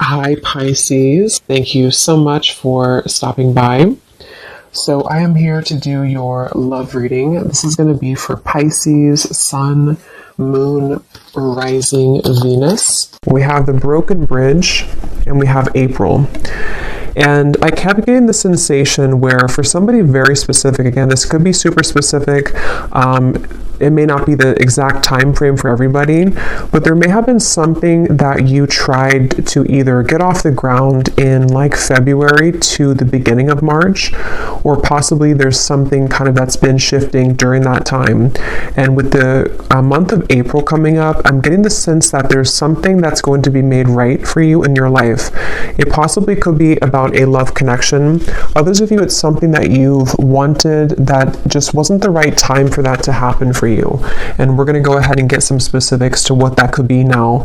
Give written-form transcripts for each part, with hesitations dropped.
Hi, Pisces. Thank you so much for stopping by. So, I am here to do your love reading. This is going to be for Pisces, Sun, Moon, Rising, Venus. We have the Broken Bridge, and we have April. And I kept getting the sensation where for somebody very specific, again, this could be super specific, it may not be the exact time frame for everybody, but there may have been something that you tried to either get off the ground in like February to the beginning of March, or possibly there's something kind of that's been shifting during that time. And with the month of April coming up, I'm getting the sense that there's something that's going to be made right for you in your life. It possibly could be about a love connection. Others of you, it's something that you've wanted that just wasn't the right time for that to happen for you. And we're going to go ahead and get some specifics to what that could be now.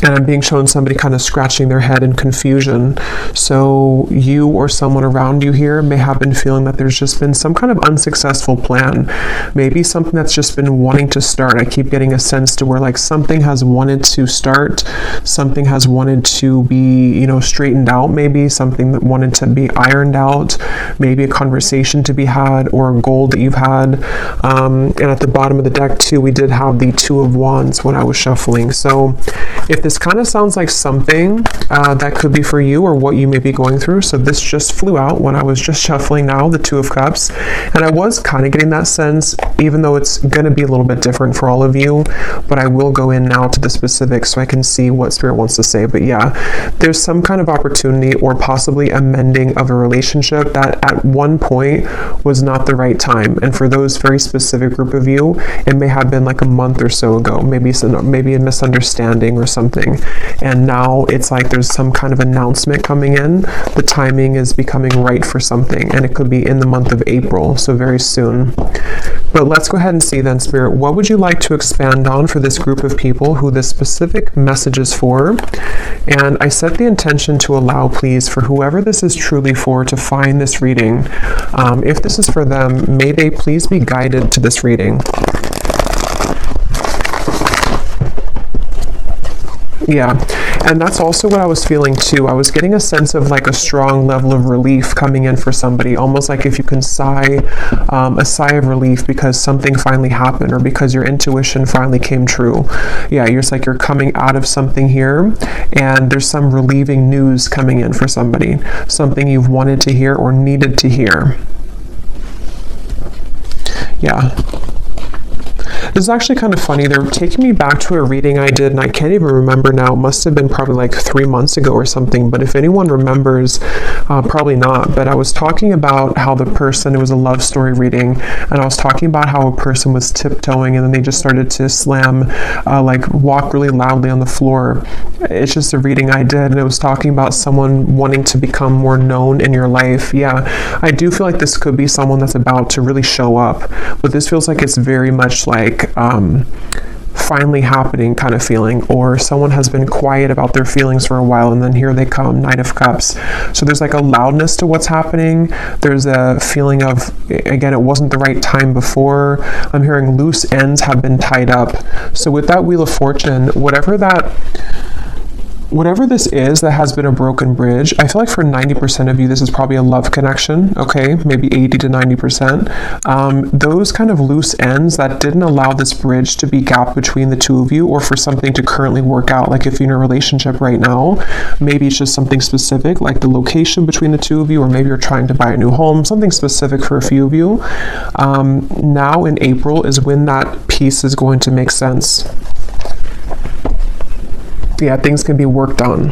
And I'm being shown somebody kind of scratching their head in confusion. So you or someone around you here may have been feeling that there's just been some kind of unsuccessful plan. Maybe something that's just been wanting to start. I keep getting a sense to where like something has wanted to start, something has wanted to be, straightened out, maybe something that wanted to be ironed out, maybe a conversation to be had or a goal that you've had. And at the bottom of the deck too, we did have the Two of Wands when I was shuffling. So if this kind of sounds like something that could be for you or what you may be going through. So this just flew out when I was just shuffling now, the Two of Cups. And I was kind of getting that sense, even though it's going to be a little bit different for all of you, but I will go in now to the specifics so I can see what Spirit wants to say. But yeah, there's some kind of opportunity or possibly a mending of a relationship that at one point was not the right time. And for those very specific group of you, it may have been like a month or so ago, maybe a misunderstanding or something. And now it's like there's some kind of announcement coming in. The timing is becoming right for something, and it could be in the month of April, so very soon. But let's go ahead and see then, Spirit, what would you like to expand on for this group of people who this specific message is for? And I set the intention to allow, please, for whoever this is truly for to find this reading. If this is for them, may they please be guided to this reading. Yeah, and that's also what I was feeling too. I was getting a sense of like a strong level of relief coming in for somebody, almost like if you can sigh, a sigh of relief because something finally happened or because your intuition finally came true. Yeah, it's like you're coming out of something here and there's some relieving news coming in for somebody, something you've wanted to hear or needed to hear. Yeah. This is actually kind of funny. They're taking me back to a reading I did, and I can't even remember now. It must have been probably like 3 months ago or something. But if anyone remembers, probably not. But I was talking about how it was a love story reading, and I was talking about how a person was tiptoeing, and then they just started to walk really loudly on the floor. It's just a reading I did, and it was talking about someone wanting to become more known in your life. Yeah, I do feel like this could be someone that's about to really show up, but this feels like it's very much like finally happening kind of feeling, or someone has been quiet about their feelings for a while and then here they come, Knight of Cups. So there's like a loudness to what's happening. There's a feeling of, again, it wasn't the right time before. I'm hearing loose ends have been tied up. So with that Wheel of Fortune, whatever this is that has been a broken bridge, I feel like for 90% of you, this is probably a love connection, okay? Maybe 80 to 90%. Those kind of loose ends that didn't allow this bridge to be gapped between the two of you or for something to currently work out. Like if you're in a relationship right now, maybe it's just something specific, like the location between the two of you, or maybe you're trying to buy a new home, something specific for a few of you. Now in April is when that piece is going to make sense. Yeah, things can be worked on.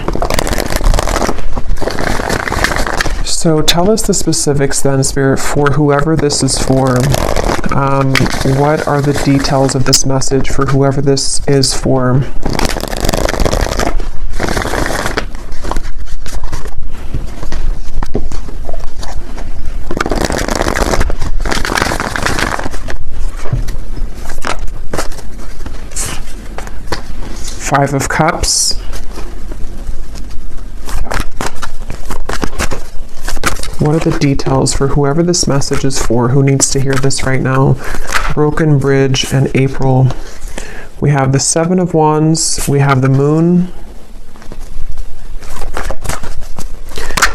So tell us the specifics then, Spirit, for whoever this is for. What are the details of this message for whoever this is for? Five of Cups. What are the details for whoever this message is for, who needs to hear this right now? Broken Bridge and April. We have the Seven of Wands. We have the Moon.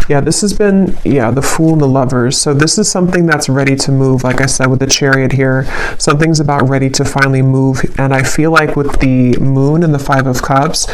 Yeah, this has been, the Fool and the Lovers. So this is something that's ready to move. Like I said, with the Chariot here, something's about ready to finally move. And I feel like with the Moon and the Five of Cups,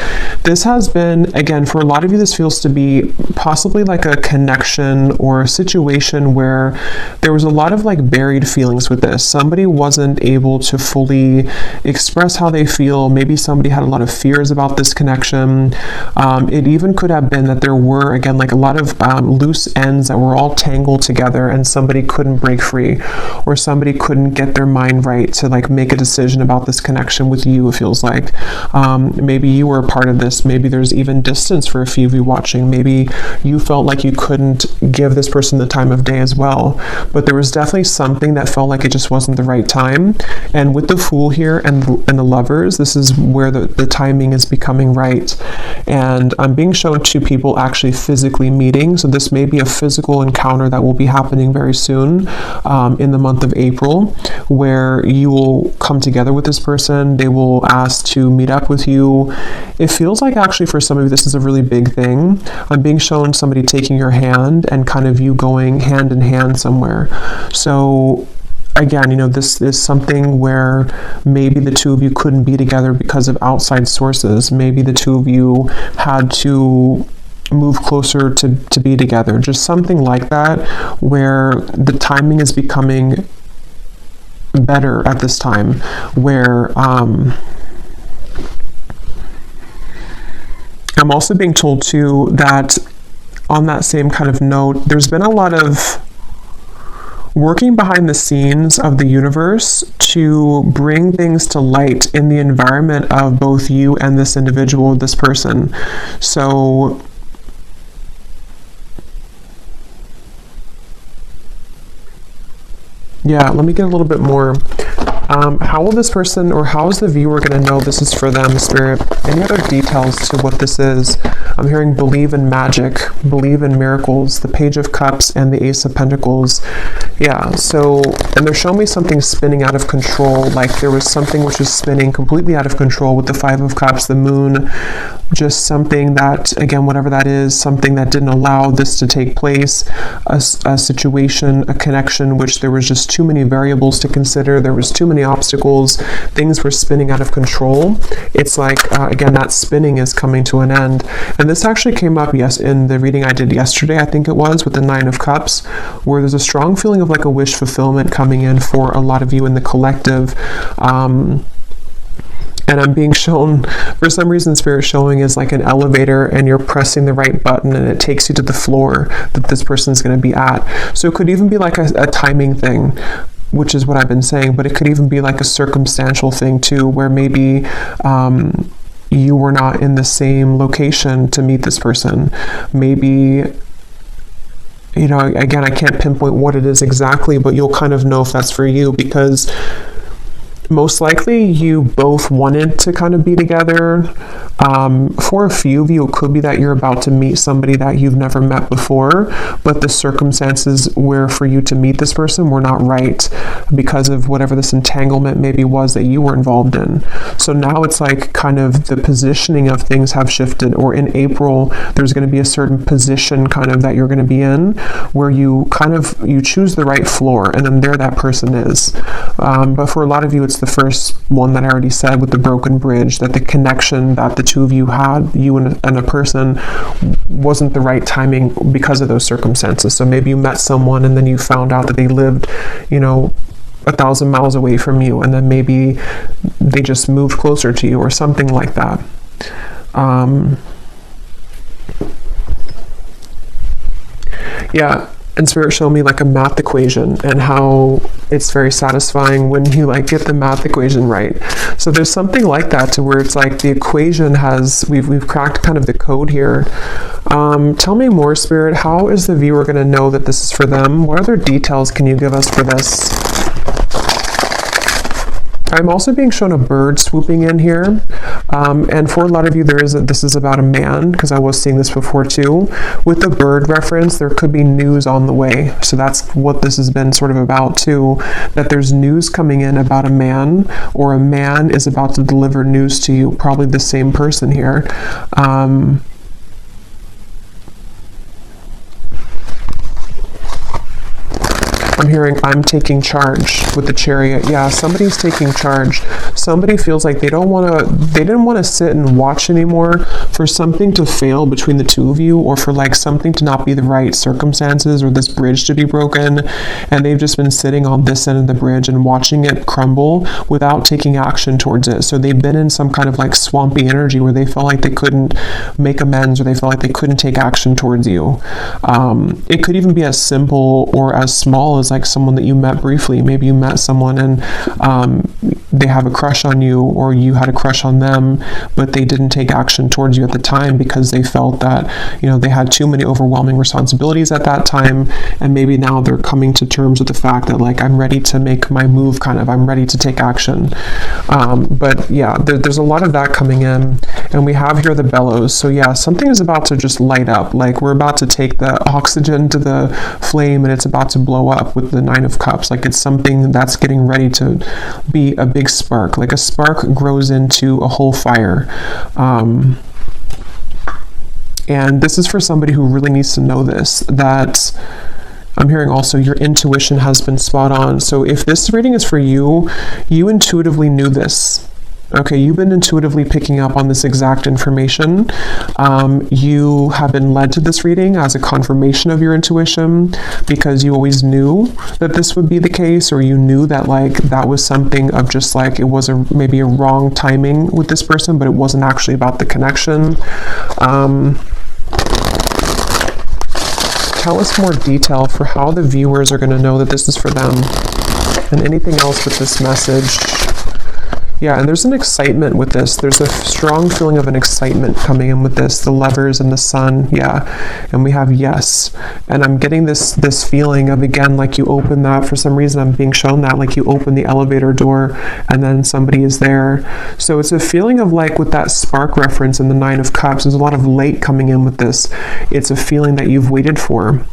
this has been, again, for a lot of you, this feels to be possibly like a connection or a situation where there was a lot of like buried feelings with this. Somebody wasn't able to fully express how they feel. Maybe somebody had a lot of fears about this connection. It even could have been that there were, again, like a lot of loose ends that were all tangled together and somebody couldn't break free, or somebody couldn't get their mind right to like make a decision about this connection with you. It feels like maybe you were a part of this. Maybe there's even distance for a few of you watching. Maybe you felt like you couldn't give this person the time of day as well, but there was definitely something that felt like it just wasn't the right time. And with the Fool here and the Lovers, this is where the timing is becoming right. And I'm being shown two people actually physically meeting. So this may be a physical encounter that will be happening very soon in the month of April, where you will come together with this person. They will ask to meet up with you. It feels like actually for some of you, this is a really big thing. I'm being shown somebody taking your hand and kind of you going hand in hand somewhere. So again, this is something where maybe the two of you couldn't be together because of outside sources. Maybe the two of you had to move closer to be together. Just something like that, where the timing is becoming better at this time, where I'm also being told too that on that same kind of note, there's been a lot of working behind the scenes of the universe to bring things to light in the environment of both you and this individual, this person. So yeah, let me get a little bit more. How will this person, or how is the viewer going to know this is for them, Spirit? Any other details to what this is? I'm hearing believe in magic, believe in miracles, the Page of Cups and the Ace of Pentacles. Yeah, so, and they're showing me something spinning out of control, like there was something which was spinning completely out of control with the Five of Cups, the Moon, just something that, again, whatever that is, something that didn't allow this to take place, a situation, a connection, which there was just too many variables to consider, there was too many obstacles, things were spinning out of control. It's like, again, that spinning is coming to an end. And this actually came up, yes, in the reading I did yesterday, I think it was, with the Nine of Cups, where there's a strong feeling of like a wish fulfillment coming in for a lot of you in the collective. And I'm being shown, for some reason, Spirit showing is like an elevator and you're pressing the right button and it takes you to the floor that this person's going to be at. So it could even be like a timing thing, which is what I've been saying, but it could even be like a circumstantial thing too, where maybe you were not in the same location to meet this person. Maybe, again, I can't pinpoint what it is exactly, but you'll kind of know if that's for you, because most likely you both wanted to kind of be together. For a few of you, it could be that you're about to meet somebody that you've never met before, but the circumstances where for you to meet this person were not right because of whatever this entanglement maybe was that you were involved in. So now it's like kind of the positioning of things have shifted, or in April, there's going to be a certain position kind of that you're going to be in where you choose the right floor, and then there that person is. But for a lot of you, it's the first one that I already said with the broken bridge, that the connection that the two of you had, you and a person, wasn't the right timing because of those circumstances. So maybe you met someone and then you found out that they lived, 1,000 miles away from you, and then maybe they just moved closer to you or something like that. Yeah. And Spirit showed me like a math equation and how it's very satisfying when you like get the math equation right. So there's something like that to where it's like the equation has, we've cracked kind of the code here. Tell me more, Spirit. How is the viewer going to know that this is for them? What other details can you give us for this? I'm also being shown a bird swooping in here. And for a lot of you, this is about a man, because I was seeing this before too. With the bird reference, there could be news on the way. So that's what this has been sort of about too, that there's news coming in about a man, or a man is about to deliver news to you, probably the same person here. I'm hearing I'm taking charge with the Chariot. Yeah, somebody's taking charge. Somebody feels like they didn't want to sit and watch anymore for something to fail between the two of you, or for like something to not be the right circumstances, or this bridge to be broken, and they've just been sitting on this end of the bridge and watching it crumble without taking action towards it. So they've been in some kind of like swampy energy where they felt like they couldn't make amends, or they felt like they couldn't take action towards you. It could even be as simple or as small as like someone that you met briefly. Maybe you met someone and they have a crush on you, or you had a crush on them, but they didn't take action towards you at the time because they felt that, you know, they had too many overwhelming responsibilities at that time, and maybe now they're coming to terms with the fact that like, I'm ready to make my move, kind of, I'm ready to take action. But yeah, there's a lot of that coming in, and we have here the bellows. So yeah, something is about to just light up. Like, we're about to take the oxygen to the flame, and it's about to blow up with the Nine of Cups. Like, it's something that's getting ready to be a big spark. Like a spark grows into a whole fire. And this is for somebody who really needs to know this, that I'm hearing also your intuition has been spot on. So if this reading is for you, you intuitively knew this. Okay, you've been intuitively picking up on this exact information. You have been led to this reading as a confirmation of your intuition, because you always knew that this would be the case, or you knew that like that was something of just like, it was maybe a wrong timing with this person, but it wasn't actually about the connection. Tell us more detail for how the viewers are going to know that this is for them, and anything else with this message. Yeah, and there's an excitement with this. There's a strong feeling of an excitement coming in with this. The Lovers and the Sun, yeah. And we have yes. And I'm getting this feeling of, again, like you open that, for some reason I'm being shown that, like you open the elevator door and then somebody is there. So it's a feeling of like, with that spark reference in the Nine of Cups, there's a lot of light coming in with this. It's a feeling that you've waited for.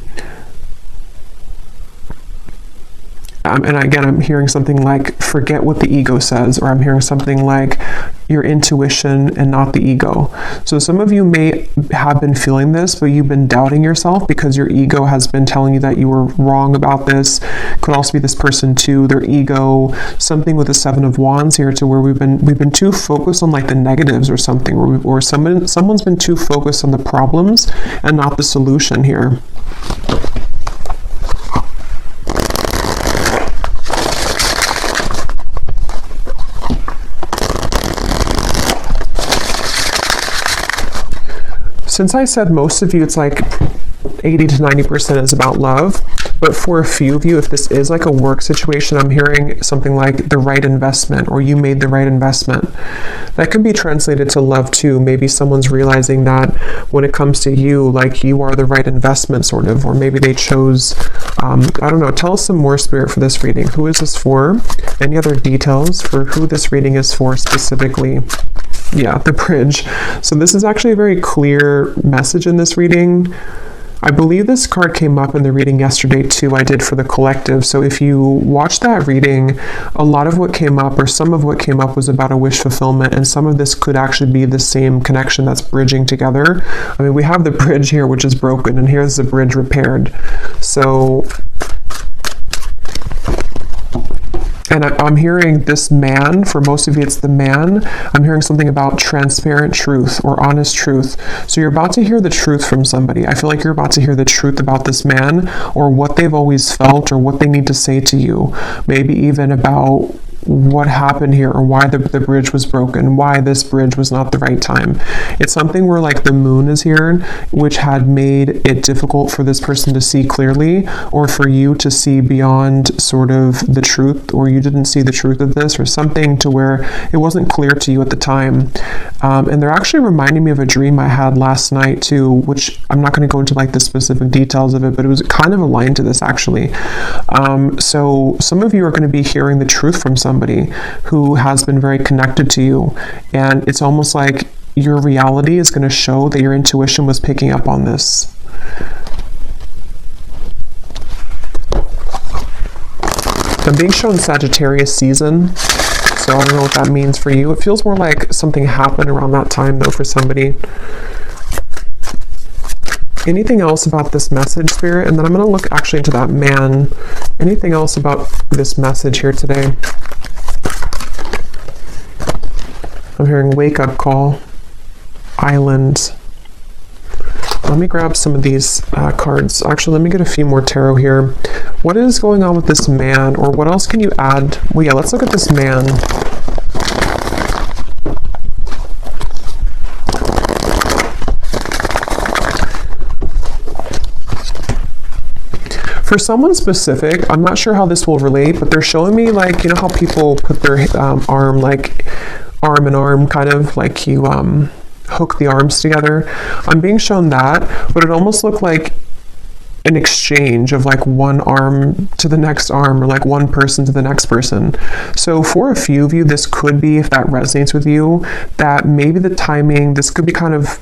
And again, I'm hearing something like, forget what the ego says, or I'm hearing something like your intuition and not the ego. So some of you may have been feeling this, but you've been doubting yourself because your ego has been telling you that you were wrong about this. Could also be this person too, their ego, something with the Seven of Wands here, to where we've been too focused on like the negatives or something, or someone's been too focused on the problems and not the solution here. Since I said most of you, it's like 80 to 90% is about love, but for a few of you, if this is like a work situation, I'm hearing something like the right investment, or you made the right investment. That can be translated to love too. Maybe someone's realizing that when it comes to you, like you are the right investment, sort of, or maybe they chose, I don't know. Tell us some more, Spirit, for this reading. Who is this for? Any other details for who this reading is for specifically? Yeah, the bridge. So this is actually a very clear message in this reading. I believe this card came up in the reading yesterday too, I did for the collective. So if you watch that reading, a lot of what came up, or some of what came up, was about a wish fulfillment, and some of this could actually be the same connection that's bridging together. I mean, we have the bridge here, which is broken, and here's the bridge repaired. So, and I'm hearing this man, for most of you it's the man, I'm hearing something about transparent truth or honest truth. So you're about to hear the truth from somebody. I feel like you're about to hear the truth about this man, or what they've always felt, or what they need to say to you. Maybe even about what happened here, or why the bridge was broken, why this bridge was not the right time. It's something where like the moon is here, which had made it difficult for this person to see clearly, or for you to see beyond sort of the truth, or you didn't see the truth of this, or something to where it wasn't clear to you at the time. And they're actually reminding me of a dream I had last night too, which I'm not going to go into like the specific details of it, but it was kind of aligned to this actually. So some of you are going to be hearing the truth from somebody who has been very connected to you, and it's almost like your reality is going to show that your intuition was picking up on this. I'm being shown Sagittarius season, so I don't know what that means for you. It feels more like something happened around that time though for somebody. Anything else about this message, Spirit? And then I'm going to look actually into that man Anything else about this message here today? I'm hearing wake up call, island. Let me grab some of these cards. Actually, let me get a few more tarot here. What is going on with this man, or what else can you add? Well, yeah, let's look at this man. For someone specific, I'm not sure how this will relate, but they're showing me, like, you know how people put their arm, like arm in arm, kind of like you hook the arms together. I'm being shown that, but it almost looked like an exchange of like one arm to the next arm, or like one person to the next person. So for a few of you, this could be, if that resonates with you, that maybe the timing, this could be kind of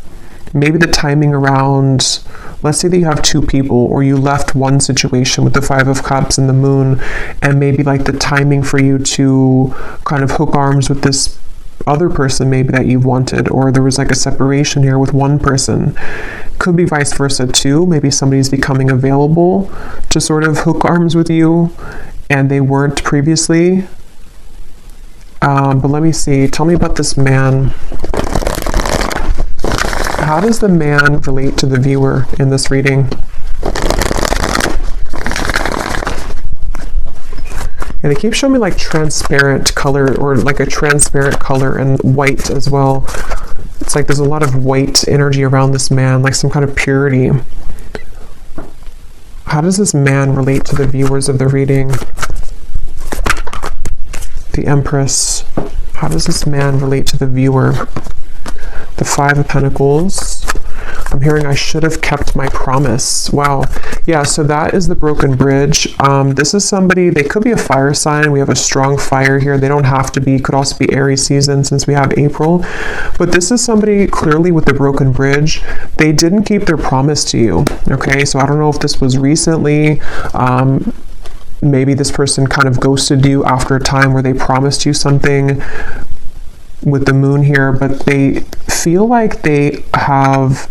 maybe the timing around, let's say that you have two people, or you left one situation with the Five of Cups and the Moon, and maybe like the timing for you to kind of hook arms with this other person maybe that you've wanted, or there was like a separation here with one person. Could be vice versa too. Maybe somebody's becoming available to sort of hook arms with you and they weren't previously. But let me see. Tell me about this man. How does the man relate to the viewer in this reading? And they keep showing me like transparent color, or like a transparent color, and white as well. It's like there's a lot of white energy around this man, like some kind of purity. How does this man relate to the viewers of the reading? The Empress. How does this man relate to the viewer? The Five of Pentacles. I'm hearing I should have kept my promise. Wow. Yeah, so that is the broken bridge. This is somebody, they could be a fire sign. We have a strong fire here. They don't have to be, could also be Aries season since we have April. But this is somebody clearly with the broken bridge. They didn't keep their promise to you. Okay, so I don't know if this was recently. Maybe this person kind of ghosted you after a time where they promised you something with the Moon here, but they feel like they have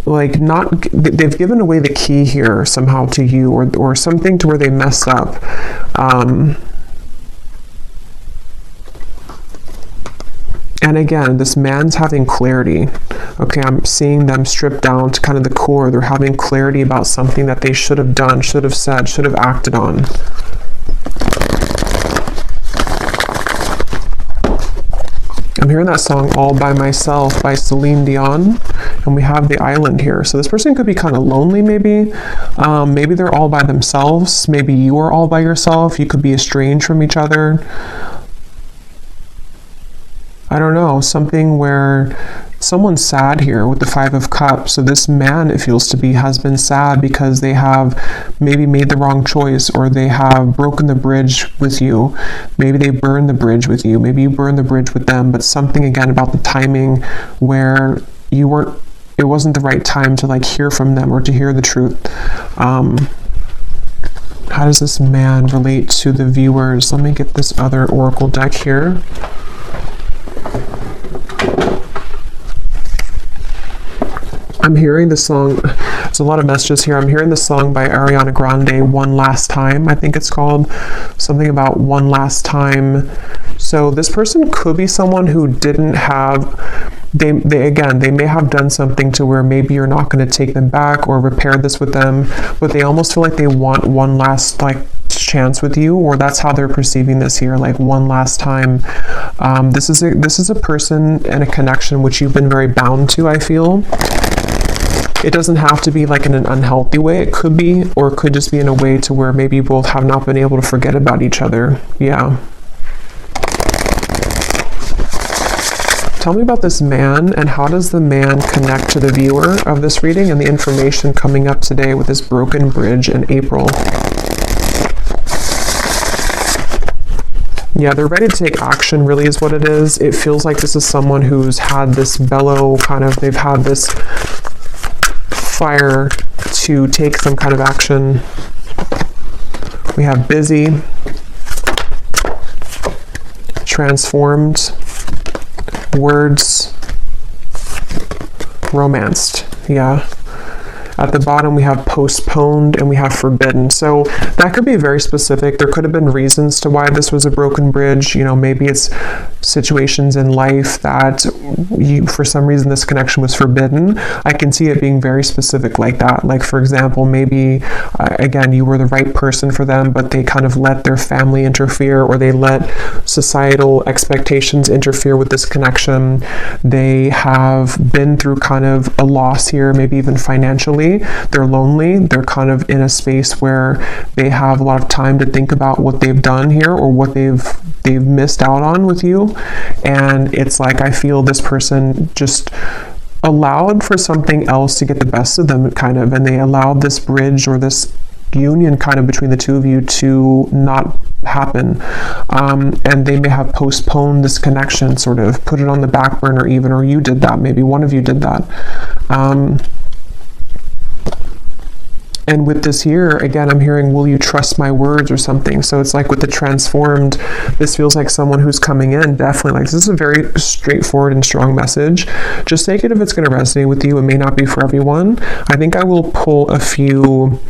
like they've given away the key here somehow to you, or something to where they messed up. And again, this man's having clarity. Okay, I'm seeing them stripped down to kind of the core. They're having clarity about something that they should have done, should have said, should have acted on. I'm hearing that song All By Myself by Celine Dion, and we have the island here. So this person could be kind of lonely maybe. Maybe they're all by themselves. Maybe you are all by yourself. You could be estranged from each other. I don't know, something where someone's sad here with the Five of Cups. So this man, it feels to be, has been sad because they have maybe made the wrong choice, or they have broken the bridge with you. Maybe they burned the bridge with you. Maybe you burned the bridge with them, but something again about the timing where you weren't, it wasn't the right time to like hear from them or to hear the truth. How does this man relate to the viewers? Let me get this other oracle deck here. I'm hearing the song, there's a lot of messages here. I'm hearing the song by Ariana Grande, One Last Time, I think it's called. Something about one last time. So this person could be someone who didn't have, they may have done something to where maybe you're not going to take them back or repair this with them, but they almost feel like they want one last like chance with you, or that's how they're perceiving this here, like one last time. This is a person and a connection which you've been very bound to, I feel. It doesn't have to be like in an unhealthy way. It could be, or it could just be in a way to where maybe you both have not been able to forget about each other. Yeah. Tell me about this man, and how does the man connect to the viewer of this reading and the information coming up today with this broken bridge in April? Yeah, they're ready to take action, really is what it is. It feels like this is someone who's had this bellow kind of, they've had this fire to take some kind of action. We have busy, transformed, words, romanced. Yeah. At the bottom, we have postponed and we have forbidden. So that could be very specific. There could have been reasons to why this was a broken bridge. You know, maybe it's situations in life that for some reason this connection was forbidden. I can see it being very specific like that. Like, for example, maybe again, you were the right person for them, but they kind of let their family interfere, or they let societal expectations interfere with this connection. They have been through kind of a loss here, maybe even financially. They're lonely. They're kind of in a space where they have a lot of time to think about what they've done here, or what they've missed out on with you. And it's like, I feel this person just allowed for something else to get the best of them, kind of, and they allowed this bridge or this union kind of between the two of you to not happen. And they may have postponed this connection, sort of put it on the back burner even, or you did that, maybe one of you did that. And with this here, again, I'm hearing, will you trust my words or something? So it's like with the transformed, this feels like someone who's coming in, definitely like, this is a very straightforward and strong message. Just take it if it's going to resonate with you. It may not be for everyone. I think I will pull a few,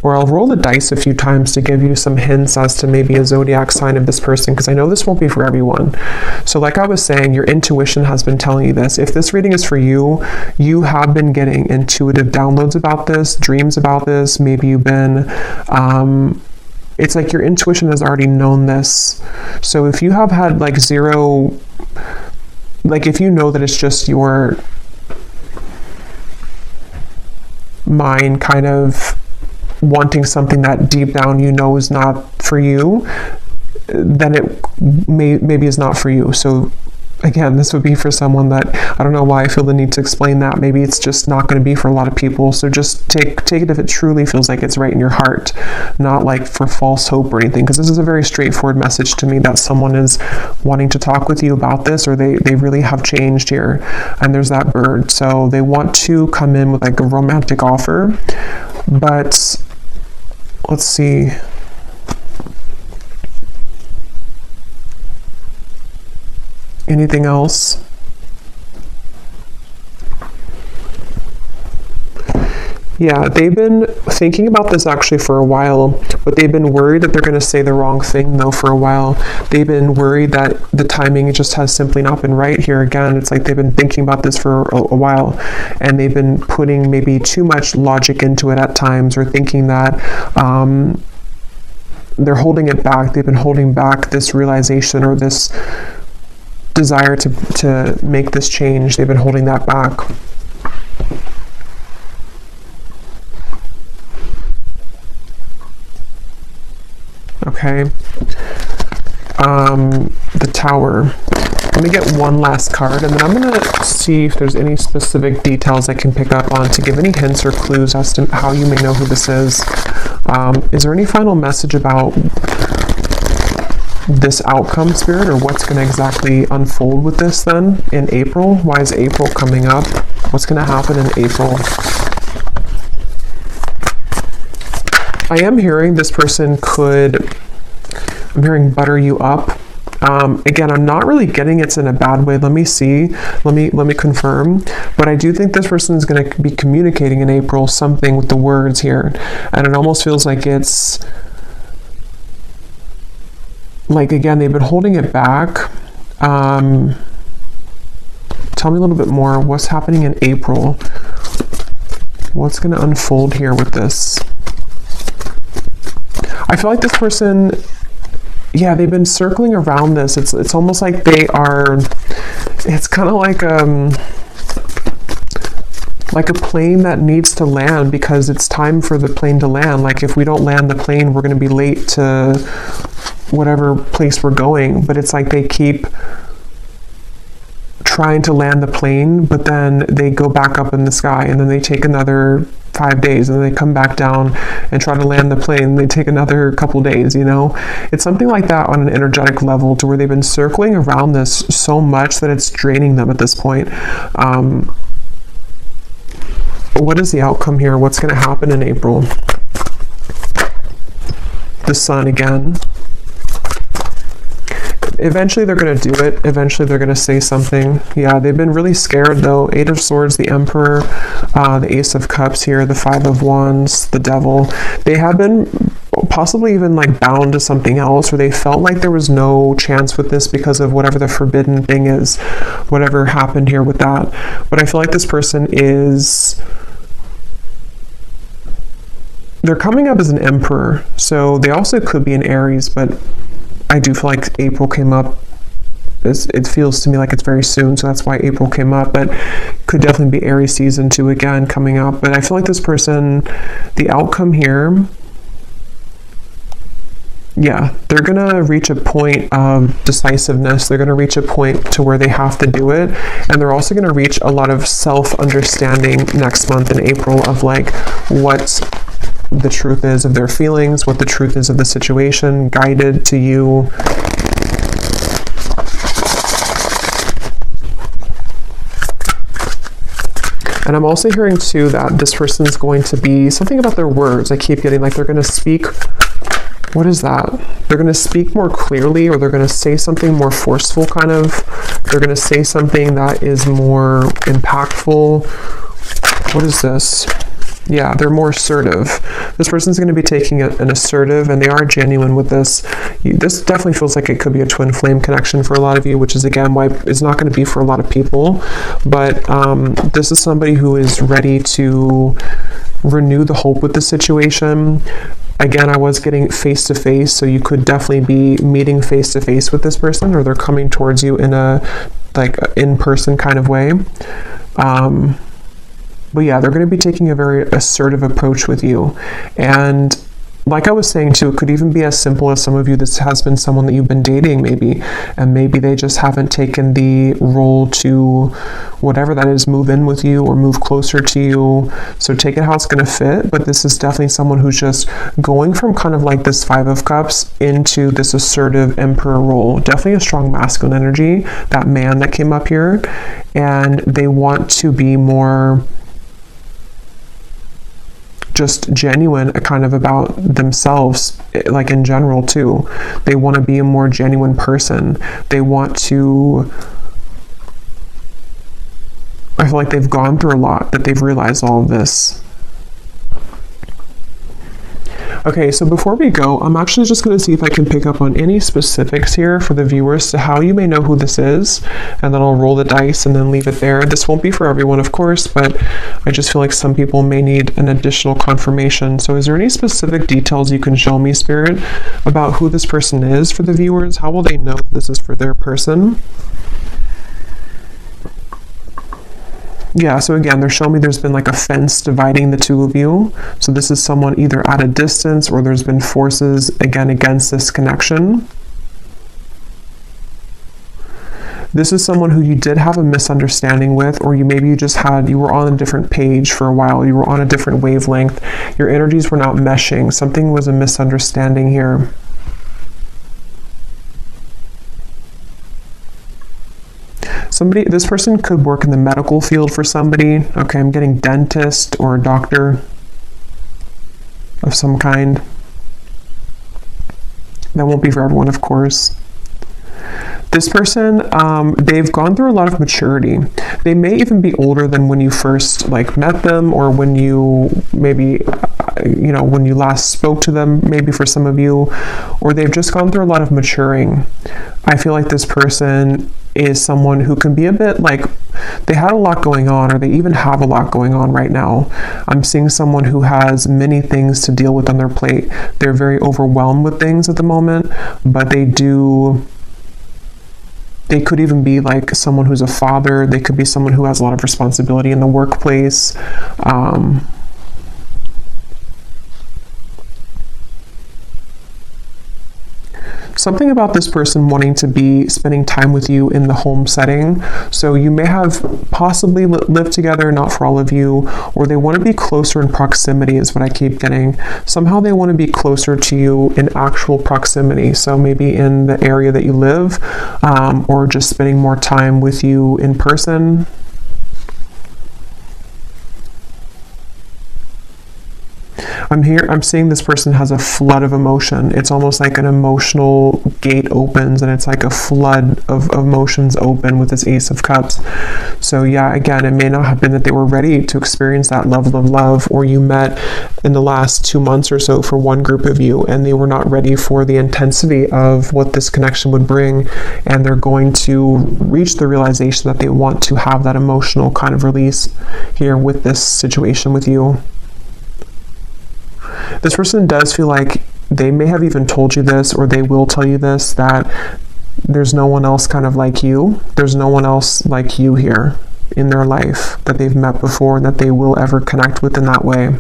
or I'll roll the dice a few times to give you some hints as to maybe a zodiac sign of this person, because I know this won't be for everyone. So like I was saying, your intuition has been telling you this. If this reading is for you, you have been getting intuitive downloads about this, dreams about this. Maybe you've been, it's like your intuition has already known this. So if you have had like zero, like if you know that it's just your mind kind of wanting something that deep down you know is not for you, then it maybe is not for you. So again, this would be for someone that, I don't know why I feel the need to explain that. Maybe it's just not going to be for a lot of people. So just take it if it truly feels like it's right in your heart, not like for false hope or anything, because this is a very straightforward message to me that someone is wanting to talk with you about this, or they really have changed here. And there's that bird. So they want to come in with like a romantic offer, but let's see. Anything else? Yeah, they've been thinking about this actually for a while, but they've been worried that they're going to say the wrong thing though for a while. They've been worried that the timing just has simply not been right here. Again, it's like they've been thinking about this for a while, and they've been putting maybe too much logic into it at times, or thinking that they're holding it back. They've been holding back this realization or this desire to make this change. They've been holding that back. Okay. The Tower. Let me get one last card, and then I'm going to see if there's any specific details I can pick up on to give any hints or clues as to how you may know who this is. Is there any final message about this outcome, Spirit, or what's going to exactly unfold with this then in April? Why is April coming up? What's going to happen in April? I am hearing this person I'm hearing butter you up. Again, I'm not really getting it's in a bad way. Let me see. Let me confirm. But I do think this person is going to be communicating in April something with the words here. And it almost feels like it's like, again, they've been holding it back. Tell me a little bit more. What's happening in April? What's going to unfold here with this? I feel like this person, yeah, they've been circling around this. It's almost like they are, it's kind of like a plane that needs to land because it's time for the plane to land. Like if we don't land the plane, we're going to be late to whatever place we're going. But it's like they keep trying to land the plane, but then they go back up in the sky, and then they take another 5 days, and then they come back down and try to land the plane, and they take another couple days, you know? It's something like that on an energetic level, to where they've been circling around this so much that it's draining them at this point. What is the outcome here? What's going to happen in April? The Sun again. Eventually they're going to do it. Eventually they're going to say something. Yeah, they've been really scared though. 8 of Swords, the Emperor, the Ace of Cups here, the 5 of Wands, the Devil. They have been possibly even like bound to something else, or they felt like there was no chance with this because of whatever the forbidden thing is, whatever happened here with that. But I feel like this person is... they're coming up as an Emperor, so they also could be an Aries, but I do feel like April came up. It feels to me like it's very soon, so that's why April came up, but could definitely be Aries season 2 again coming up. But I feel like this person, the outcome here, yeah, they're going to reach a point of decisiveness. They're going to reach a point to where they have to do it. And they're also going to reach a lot of self-understanding next month in April of like what the truth is of their feelings, what the truth is of the situation, guided to you. And I'm also hearing too that this person is going to be something about their words. I keep getting like they're going to speak. What is that? They're going to speak more clearly, or they're going to say something more forceful, kind of. They're going to say something that is more impactful. What is this? Yeah, they're more assertive. This person's going to be taking an assertive, and they are genuine with this. This definitely feels like it could be a twin flame connection for a lot of you, which is again why it's not going to be for a lot of people. But this is somebody who is ready to renew the hope with the situation. Again, I was getting face-to-face, so you could definitely be meeting face-to-face with this person, or they're coming towards you in a like in-person kind of way. But yeah, they're going to be taking a very assertive approach with you. And like I was saying too, it could even be as simple as some of you, this has been someone that you've been dating maybe, and maybe they just haven't taken the role to, whatever that is, move in with you or move closer to you. So take it how it's going to fit. But this is definitely someone who's just going from kind of like this 5 of Cups into this assertive Emperor role. Definitely a strong masculine energy, that man that came up here. And they want to be more just genuine kind of about themselves, like in general too. They want to be a more genuine person. They want to, I feel like they've gone through a lot, that they've realized all of this. Okay, so before we go, I'm actually just going to see if I can pick up on any specifics here for the viewers to how you may know who this is, and then I'll roll the dice and then leave it there. This won't be for everyone, of course, but I just feel like some people may need an additional confirmation. So is there any specific details you can show me, Spirit, about who this person is for the viewers? How will they know this is for their person? Yeah, so again, they're showing me there's been like a fence dividing the two of you. So this is someone either at a distance, or there's been forces, again, against this connection. This is someone who you did have a misunderstanding with, or you were on a different page for a while. You were on a different wavelength. Your energies were not meshing. Something was a misunderstanding here. This person could work in the medical field for somebody. Okay, I'm getting dentist or a doctor of some kind. That won't be for everyone, of course. This person, they've gone through a lot of maturity. They may even be older than when you first met them, or when you maybe, when you last spoke to them, maybe for some of you, or they've just gone through a lot of maturing. I feel like this person is someone who can be a bit they had a lot going on, or they even have a lot going on right now. I'm seeing someone who has many things to deal with on their plate. They're very overwhelmed with things at the moment, but they could even be someone who's a father. They could be someone who has a lot of responsibility in the workplace. Something about this person wanting to be spending time with you in the home setting. So you may have possibly lived together, not for all of you, or they want to be closer in proximity is what I keep getting. Somehow they want to be closer to you in actual proximity. So maybe in the area that you live, or just spending more time with you in person. I'm seeing this person has a flood of emotion. It's almost like an emotional gate opens, and it's like a flood of emotions open with this Ace of Cups. So yeah, again, it may not have been that they were ready to experience that level of love, or you met in the last 2 months or so for one group of you, and they were not ready for the intensity of what this connection would bring, and they're going to reach the realization that they want to have that emotional kind of release here with this situation with you. This person does feel like they may have even told you this, or they will tell you this, that there's no one else kind of like you. There's no one else like you here in their life that they've met before, that they will ever connect with in that way.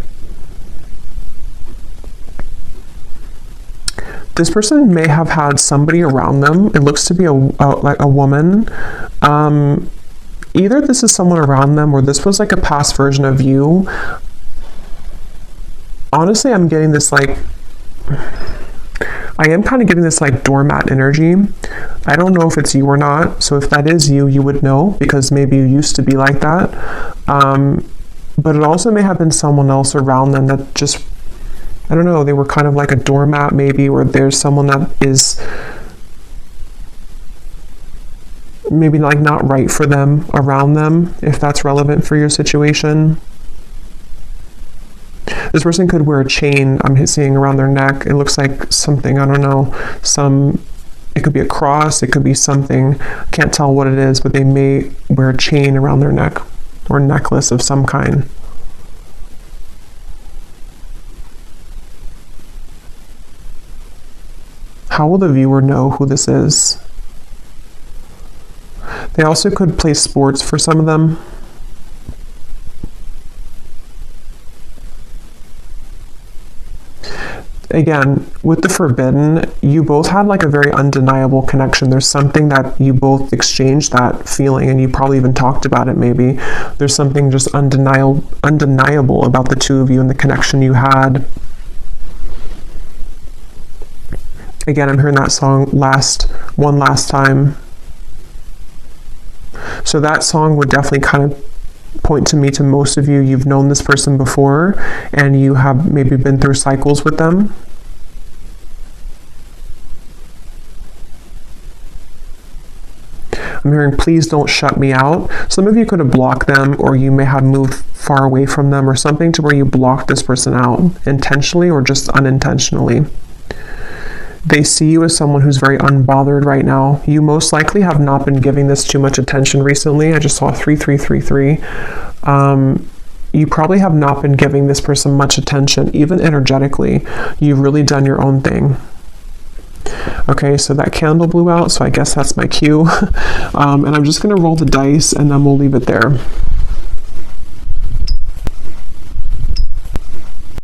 This person may have had somebody around them. It looks to be like a woman. Either this is someone around them, or this was like a past version of you. Honestly, I'm getting this like, I am kind of getting this like doormat energy. I don't know if it's you or not. So if that is you, you would know, because maybe you used to be like that. But it also may have been someone else around them that just, I don't know, they were kind of like a doormat maybe, or there's someone that is maybe like not right for them around them, if that's relevant for your situation. This person could wear a chain, I'm seeing, around their neck. It looks like something, I don't know, it could be a cross, it could be something, I can't tell what it is, but they may wear a chain around their neck, or a necklace of some kind. How will the viewer know who this is? They also could play sports for some of them. Again, with the Forbidden, you both had like a very undeniable connection. There's something that you both exchanged that feeling, and you probably even talked about it maybe. There's something just undeniable about the two of you and the connection you had. Again, I'm hearing that song, One Last Time. So that song would definitely kind of point to me to most of you. You've known this person before, and you have maybe been through cycles with them. I'm hearing, please don't shut me out. Some of you could have blocked them, or you may have moved far away from them, or something to where you blocked this person out intentionally or just unintentionally. They see you as someone who's very unbothered right now. You most likely have not been giving this too much attention recently. I just saw 3333. You probably have not been giving this person much attention, even energetically. You've really done your own thing. Okay, so that candle blew out, so I guess that's my cue. And I'm just going to roll the dice, and then we'll leave it there.